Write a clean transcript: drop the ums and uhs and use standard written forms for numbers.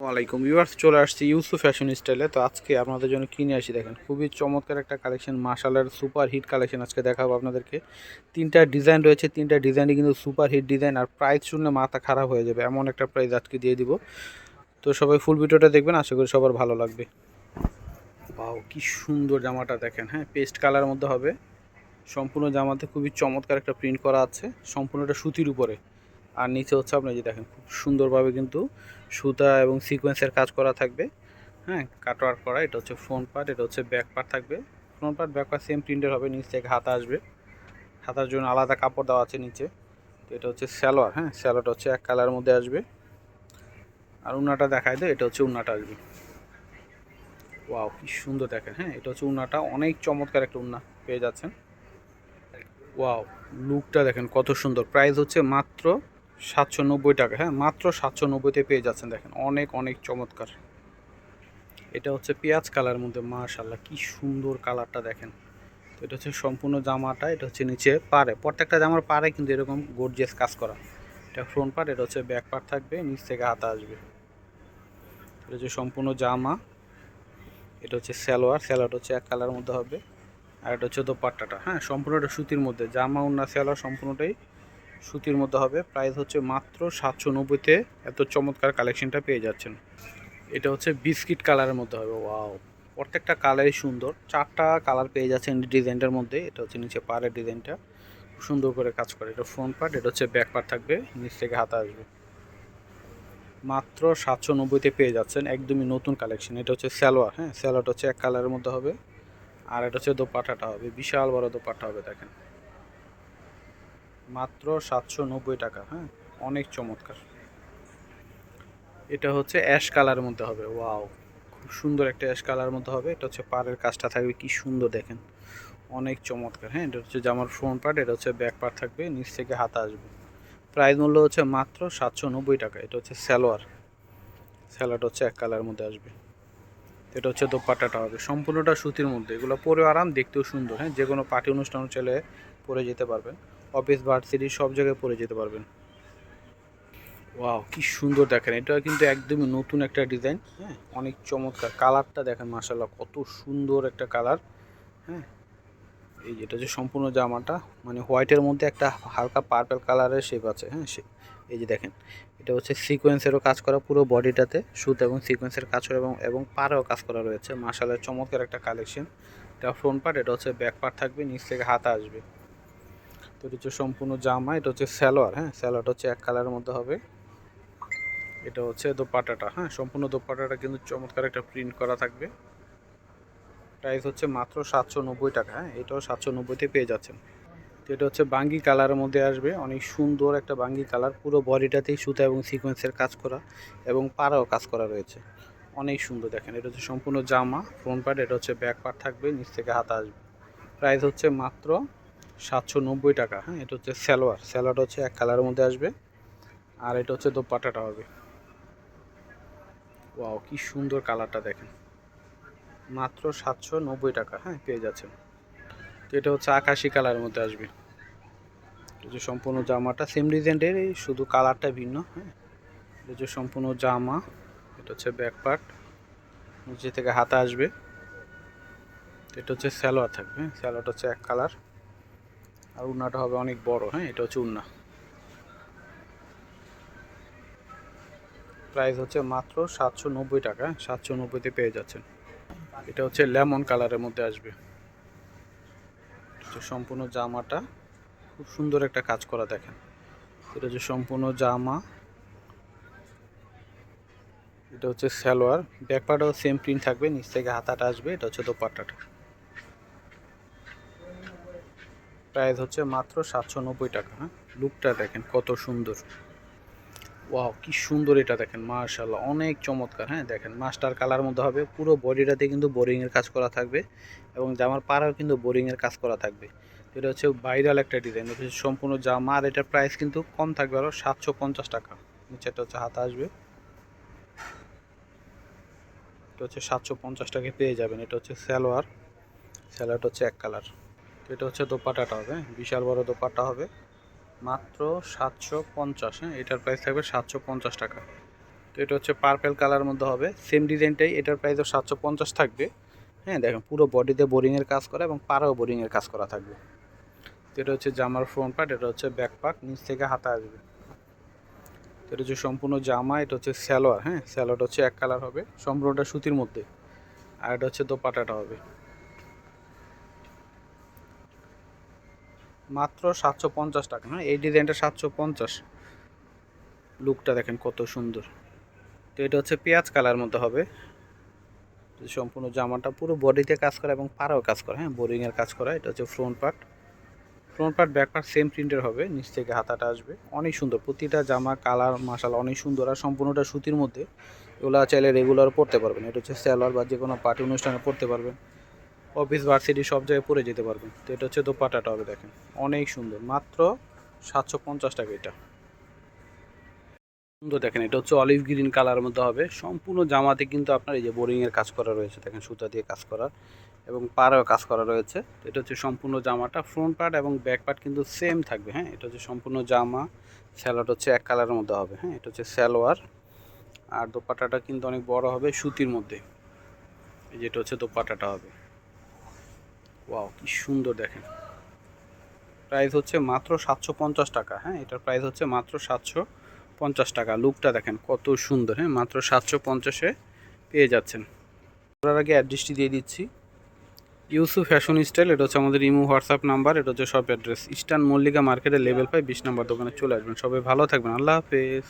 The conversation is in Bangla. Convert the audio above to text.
ওয়ালাইকুম ভিউয়ার্স, চলে আসছি ইউসুফ ফ্যাশন স্টাইলে। তো আজকে আপনাদের জন্য কিনে আসি, দেখেন খুবই চমৎকার একটা কালেকশন, মাশাআল্লাহর সুপার হিট কালেকশন আজকে দেখাবো আপনাদেরকে। তিনটা ডিজাইন রয়েছে, তিনটা ডিজাইনই কিন্তু সুপার হিট ডিজাইন, আর প্রাইস শুনলে মাথা খারাপ হয়ে যাবে, এমন একটা প্রাইস আজকে দিয়ে দিব। তো সবাই ফুল ভিডিওটা দেখবেন, আশা করি সবার ভালো লাগবে। ওয়াও, কি সুন্দর জামাটা দেখেন, হ্যাঁ পেস্ট কালারের মধ্যে হবে। সম্পূর্ণ জামাতে খুবই চমৎকার একটা প্রিন্ট করা আছে, সম্পূর্ণটা সুতির উপরে। আর নিচে হচ্ছে আপনি যে দেখেন খুব সুন্দরভাবে কিন্তু সুতা এবং সিকোয়েন্সের কাজ করা থাকবে, হ্যাঁ কাটওয়ার্ক করা। এটা হচ্ছে ফ্রন্ট পার্ট, এটা হচ্ছে ব্যাক পার্ট থাকবে। Front part back part same প্রিন্টের হবে, নিচ থেকে হাতা আসবে, হাতার জন্য আলাদা কাপড় দেওয়া আছে নিচে। তো এটা হচ্ছে সালোয়ার, হ্যাঁ সালোয়ারটা হচ্ছে এক কালারের মধ্যে আসবে। আর উন্নাটা দেখায় দেয়, এটা হচ্ছে উন্নাটা আসবে। ওয়াও, কি সুন্দর দেখেন, হ্যাঁ এটা হচ্ছে উন্নাটা, অনেক চমৎকার একটা উন্না পেয়ে যাচ্ছেন। ওয়াও, লুকটা দেখেন কত সুন্দর। প্রাইস হচ্ছে মাত্র 790 টাকা, হ্যাঁ মাত্র 790-তে পেয়ে যাচ্ছেন। দেখেন অনেক অনেক চমৎকার। এটা হচ্ছে পেঁয়াজ কালারের মধ্যে, মাশাআল্লাহ কি সুন্দর কালারটা দেখেন। তো এটা হচ্ছে সম্পূর্ণ জামাটা, এটা হচ্ছে নিচে পাড়ে, প্রত্যেকটা জামার পাড়ে কিন্তু এরকম গর্জিয়াস কাজ করা। এটা ফ্রন্ট পার্ট, এটা হচ্ছে ব্যাক পার্ট থাকবে, নিচ থেকে হাতা আসবে। এটা হচ্ছে সম্পূর্ণ জামা, এটা হচ্ছে সালোয়ার, সালোয়ারটা হচ্ছে এক কালারের মধ্যে হবে। আর এটা হচ্ছে দোপাট্টাটা, হ্যাঁ সম্পূর্ণটা সুতির মধ্যে, জামা ওন্না সালোয়ার সম্পূর্ণটাই সুতির মধ্যে হবে। প্রাইস হচ্ছে মাত্র 790-তে এত চমৎকার কালেকশনটা পেয়ে যাচ্ছেন। এটা হচ্ছে বিস্কিট কালারের মধ্যে হবে। ওয়াও, প্রত্যেকটা কালারই সুন্দর, চারটা কালার পেয়ে যাচ্ছেন ডিজাইনটার মধ্যে। এটা হচ্ছে নিচে পাড়ের ডিজাইনটা সুন্দর করে কাজ করে। এটা ফ্রন্ট পার্ট, এটা হচ্ছে ব্যাক পার্ট থাকবে, নিচ থেকে হাতা আসবে। মাত্র 790-তে পেয়ে যাচ্ছেন, একদমই নতুন কালেকশন। এটা হচ্ছে সালোয়ার, হ্যাঁ সালোয়ারটা হচ্ছে এক কালারের মধ্যে হবে। আর এটা হচ্ছে দোপাট্টাটা হবে, বিশাল বড় দোপাট্টা হবে দেখেন। মাত্র 790 টাকা, হ্যাঁ অনেক চমৎকার। এটা হচ্ছে অ্যাশ কালারের মধ্যে হবে। ওয়াও, খুব সুন্দর একটা অ্যাশ কালারের মধ্যে হবে। এটা হচ্ছে পাড়ের কাজটা থাকবে, কি সুন্দর দেখেন, অনেক চমৎকার। হ্যাঁ এটা হচ্ছে জামার ফ্রন্ট পার্ট, এটা হচ্ছে ব্যাক পার্ট থাকবে, নিচ থেকে হাতা আসবে। প্রাইস মূল্য হচ্ছে মাত্র 790 টাকা। এটা হচ্ছে সালোয়ার, সালোয়ারটা হচ্ছে এক কালারের মধ্যে আসবে। এটা হচ্ছে দোপাট্টাটা হবে, সম্পূর্ণটা সুতির মধ্যে। এগুলো পরে আরাম, দেখতেও সুন্দর, হ্যাঁ যে কোনো পার্টি অনুষ্ঠান চলে পরে যেতে পারবেন, অফিস ভার্সিটি সব জায়গায় পরে যেতে পারবেন। ওয়াও, কি সুন্দর দেখেন, এটা কিন্তু একদমই নতুন একটা ডিজাইন, হ্যাঁ অনেক চমৎকার। কালারটা দেখেন মাশাআল্লাহ কত সুন্দর একটা কালার, হ্যাঁ এই যেটা যে সম্পূর্ণ জামাটা মানে হোয়াইটের মধ্যে একটা হালকা পার্পল কালারের শেপ আছে, হ্যাঁ এই যে দেখেন, এটা হচ্ছে সিকোয়েন্সেরও কাজ করা পুরো বডিটাতে, সুতো এবং সিকোয়েন্সের কাজ করা, এবং পাড়েও কাজ করা রয়েছে। মাশাআল্লাহ চমৎকার একটা কালেকশন। এটা ফ্রন্ট পার্ট, এটা হচ্ছে ব্যাক পার্ট থাকবে, নিচ থেকে হাতা আসবে। তো এটা হচ্ছে সম্পূর্ণ জামা, এটা হচ্ছে সালোয়ার, হ্যাঁ সালোয়ারটা হচ্ছে এক কালারের মধ্যে হবে। এটা হচ্ছে দোপাট্টাটা, হ্যাঁ সম্পূর্ণ দোপাট্টাটা কিন্তু চমৎকার একটা প্রিন্ট করা থাকবে। প্রাইস হচ্ছে মাত্র 790 টাকা, হ্যাঁ এটাও 790-তে পেয়ে যাচ্ছেন। তো এটা হচ্ছে বাঙ্গি কালারের মধ্যে আসবে, অনেক সুন্দর একটা বাঙ্গি কালার, পুরো বডিটাতেই সুতা এবং সিকোয়েন্সের কাজ করা, এবং পাড়াও কাজ করা রয়েছে, অনেক সুন্দর দেখেন। এটা হচ্ছে সম্পূর্ণ জামা ফ্রন্ট পার্ট, এটা হচ্ছে ব্যাক পার্ট থাকবে, নিচ থেকে হাতা আসবে। প্রাইস হচ্ছে মাত্র 790 টাকা, হ্যাঁ এটা হচ্ছে সালোয়ার, সালোয়ারটা হচ্ছে এক কালারের মধ্যে আসবে। আর এটা হচ্ছে দোপাট্টাটা হবে। ওয়াও, কি সুন্দর কালারটা দেখেন, মাত্র 790 টাকা, হ্যাঁ পেয়ে যাচ্ছেন। তো এটা হচ্ছে আকাশি কালারের মধ্যে আসবে। এটা যে সম্পূর্ণ জামাটা সেম ডিজাইনের, শুধু কালারটা ভিন্ন, হ্যাঁ এটা যে সম্পূর্ণ জামা, এটা হচ্ছে ব্যাক পার্ট, নিচে থেকে হাতা আসবে। এটা হচ্ছে সালোয়ার থাকবে, হ্যাঁ সালোয়ারটা হচ্ছে এক কালার। আর উন্নাটা হবে অনেক বড়, হ্যাঁ এটা হচ্ছে উন্না। প্রাইস হচ্ছে মাত্র 790 টাকা, 790-তে পেয়ে যাচ্ছেন। এটা হচ্ছে লেমন কালারের মধ্যে আসবে। সম্পূর্ণ জামাটা খুব সুন্দর একটা কাজ করা দেখেন। এটা হচ্ছে সম্পূর্ণ জামা, এটা হচ্ছে সালোয়ার, ব্যাক পার্টও সেম প্রিন্ট থাকবে, নিচ থেকে হাতাটা আসবে। এটা হচ্ছে দোপাট্টাটা। প্রাইস হচ্ছে মাত্র 790 টাকা, হ্যাঁ লুকটা দেখেন কত সুন্দর। ওয়াও, কি সুন্দর এটা দেখেন, মাশাআল্লাহ অনেক চমৎকার। হ্যাঁ দেখেন মাস্টার কালার মধ্যে হবে, পুরো বডিটাতে কিন্তু বোরিংয়ের কাজ করা থাকবে, এবং জামার পাড়াও কিন্তু বোরিংয়ের কাজ করা থাকবে। এটা হচ্ছে ভাইরাল একটা ডিজাইন, এটা হচ্ছে সম্পূর্ণ জামা। আর এটার প্রাইস কিন্তু কম থাকবে, আরও 750 টাকা। নিচেটা হচ্ছে হাতা আসবে, এটা হচ্ছে 750 টাকায় পেয়ে যাবেন। এটা হচ্ছে সালোয়ার, সালোয়ারটা হচ্ছে এক কালার। এটা হচ্ছে দোপাট্টাটা হবে, বিশাল বড় দোপাট্টা হবে, মাত্র 750, হ্যাঁ এটার প্রাইস থাকবে 750 টাকা। এটা হচ্ছে পার্পেল কালার মধ্যে হবে, সেম ডিজাইনটাই, এটার প্রাইসও 750 থাকবে। হ্যাঁ দেখেন পুরো বডিতে বোরিংয়ের কাজ করা এবং পাড়াও বোরিংয়ের কাজ করা থাকবে। তো এটা হচ্ছে জামার ফ্রন্ট পার্ট, এটা হচ্ছে ব্যাক পার্ট, নিচ থেকে হাতা আসবে। তো এটা হচ্ছে সম্পূর্ণ জামা, এটা হচ্ছে স্যালোয়ার। হ্যাঁ স্যালোয়ারটা হচ্ছে এক কালার হবে, সম্পূর্ণটা সুতির মধ্যে। আর এটা হচ্ছে দোপাট্টাটা হবে মাত্র 750 টাকা। হ্যাঁ এই ডিজাইনটা 750। লুকটা দেখেন কত সুন্দর। তো এটা হচ্ছে পেঁয়াজ কালার মধ্যে হবে, সম্পূর্ণ জামাটা পুরো বডিতে কাজ করা এবং পাড়াও কাজ করা। হ্যাঁ বোরিংয়ের কাজ করা। এটা হচ্ছে front part, front part back part same প্রিন্টের হবে, নিচ থেকে হাতাটা আসবে। অনেক সুন্দর প্রতিটা জামা কালার মাশাআল্লাহ অনেক সুন্দর, আর সম্পূর্ণটা সুতির মধ্যে। এগুলো চাইলে রেগুলার পরতে পারবেন। এটা হচ্ছে সালোয়ার বা যে কোনো পার্টি অনুষ্ঠানে পরতে পারবেন, অফিস ভার্সিটি সব জায়গায় পরে যেতে পারবেন। তো এটা হচ্ছে দোপাট্টাটা হবে দেখেন অনেক সুন্দর, মাত্র 750 টাকা। এটা সুন্দর দেখেন, এটা হচ্ছে অলিভ গ্রিন কালারের মধ্যে হবে। সম্পূর্ণ জামাতে কিন্তু আপনার এই যে বোরিংয়ের কাজ করা রয়েছে, দেখেন সুতা দিয়ে কাজ করা এবং পাড়েও কাজ করা রয়েছে। তো এটা হচ্ছে সম্পূর্ণ জামাটা, ফ্রন্ট পার্ট এবং ব্যাক পার্ট কিন্তু সেম থাকবে। হ্যাঁ এটা হচ্ছে সম্পূর্ণ জামা, স্যালোয়ার হচ্ছে এক কালারের মধ্যে হবে। হ্যাঁ এটা হচ্ছে সালোয়ার, আর দোপাট্টাটা কিন্তু অনেক বড় হবে সুতির মধ্যে। এই যেটা হচ্ছে দোপাট্টাটা হবে। ওয়াও কি সুন্দর দেখেন। প্রাইস হচ্ছে মাত্র 750 টাকা। হ্যাঁ এটার প্রাইস হচ্ছে মাত্র 750 টাকা। লুকটা দেখেন কত সুন্দর। হ্যাঁ মাত্র 750-এ পেয়ে যাচ্ছেন। তার আগে অ্যাড্রেসটি দিয়ে দিচ্ছি, ইউসুফ ফ্যাশন স্টাইল। এটা হচ্ছে আমাদের ইমো হোয়াটসঅ্যাপ নাম্বার, এটা হচ্ছে শপ অ্যাড্রেস ইস্টার্ন মল্লিকা মার্কেটের লেভেল 5 20 নম্বর দোকানে চলে আসবেন। সবাই ভালো থাকবেন, আল্লাহ হাফেজ।